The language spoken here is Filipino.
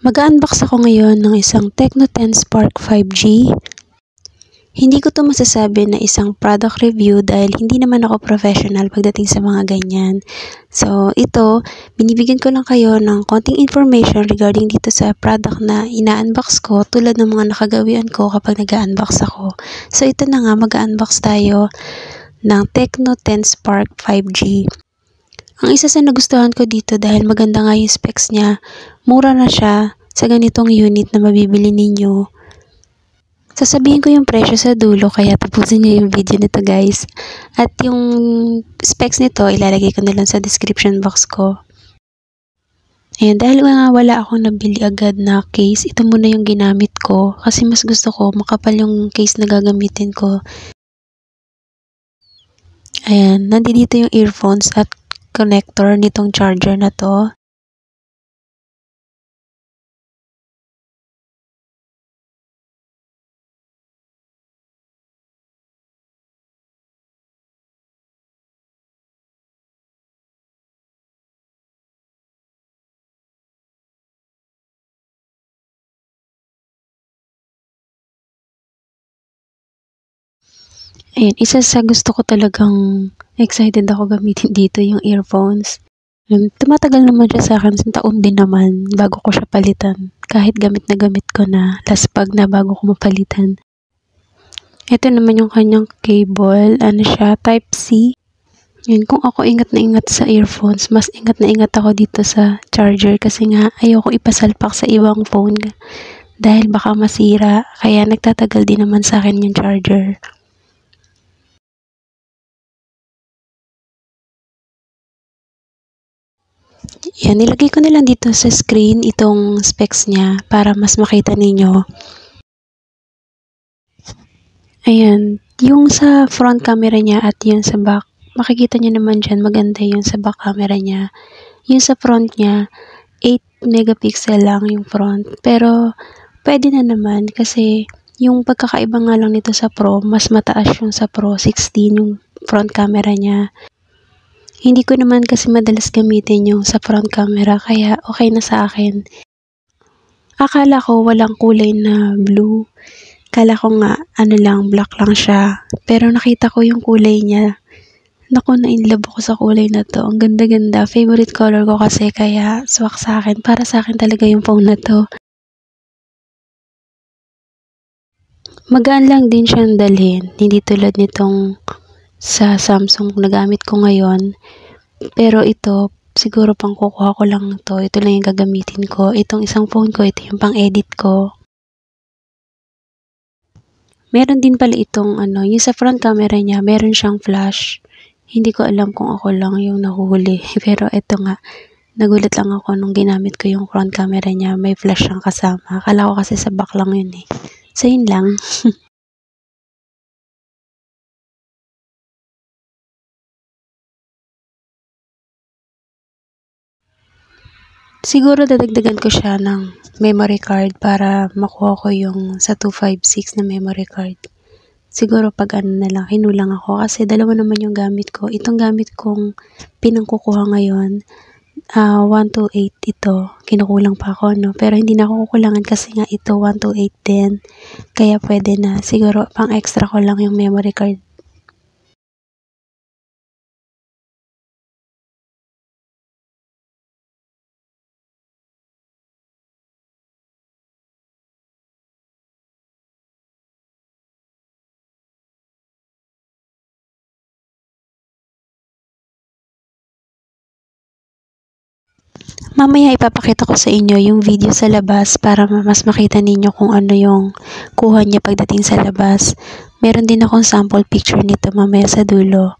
Mag-unbox ako ngayon ng isang Tecno 10 Spark 5G. Hindi ko to masasabi na isang product review dahil hindi naman ako professional pagdating sa mga ganyan. So ito, binibigyan ko lang kayo ng konting information regarding dito sa product na ina-unbox ko tulad ng mga nakagawian ko kapag nag-unbox ako. So ito na nga, mag-unbox tayo ng Tecno 10 Spark 5G. Ang isa sa nagustuhan ko dito dahil maganda nga yung specs niya, mura na siya sa ganitong unit na mabibili ninyo. Sasabihin ko yung presyo sa dulo kaya tapusin niyo yung video nito guys. At yung specs nito ilalagay ko na lang sa description box ko. Ayan, dahil nga wala akong nabili agad na case, ito muna yung ginamit ko kasi mas gusto ko makapal yung case na gagamitin ko. Ayan, nandito yung earphones at connector nitong charger na to. Ayan, isa sa gusto ko talagang excited ako gamitin dito yung earphones. Tumatagal naman siya sa akin, taon din naman bago ko siya palitan. Kahit gamit ko na, laspag na bago ko mapalitan. Ito naman yung kanyang cable, ano siya, type C. Yan, kung ako ingat na ingat sa earphones, mas ingat na ingat ako dito sa charger kasi nga ayoko ipasalpak sa ibang phone dahil baka masira, kaya nagtatagal din naman sa akin yung charger. Yan, nilagay ko na lang dito sa screen itong specs niya para mas makita ninyo. Ayan, yung sa front camera niya at yung sa back, makikita niyo naman dyan, maganda yung sa back camera niya. Yung sa front niya, 8 megapixel lang yung front. Pero, pwede na naman kasi yung pagkakaiba nga lang nito sa Pro, mas mataas yung sa Pro, 16 yung front camera niya. Hindi ko naman kasi madalas gamitin yung sa front camera, kaya okay na sa akin. Akala ko walang kulay na blue. Akala ko nga ano lang, black lang siya. Pero nakita ko yung kulay niya. Naku, na-inlove ako sa kulay na to. Ang ganda-ganda. Favorite color ko kasi kaya swak sa akin. Para sa akin talaga yung phone na to. Magaan lang din siyang dalhin. Hindi tulad nitong sa Samsung na gamit ko ngayon. Pero ito, siguro pang kukuha ko lang to. Ito lang yung gagamitin ko. Itong isang phone ko, ito yung pang-edit ko. Meron din pala itong yung sa front camera niya, meron siyang flash. Hindi ko alam kung ako lang yung nahuhuli. Pero ito nga, nagulat lang ako nung ginamit ko yung front camera niya. May flash siyang kasama. Akala ko kasi sa back lang yun eh. So yun lang. Siguro dadagdagan ko siya ng memory card para makuha ko yung sa 256 na memory card. Siguro pag na lang, hinulang ako kasi dalawa naman yung gamit ko. Itong gamit kong pinangkukuha ngayon, 128 ito. Kinukulang pa ako, no? Pero hindi na ako kukulangan kasi nga ito 128 din. Kaya pwede na. Siguro pang extra ko lang yung memory card. Mamaya ipapakita ko sa inyo yung video sa labas para mas makita ninyo kung ano yung kuha niya pagdating sa labas. Meron din akong sample picture nito mamaya sa dulo.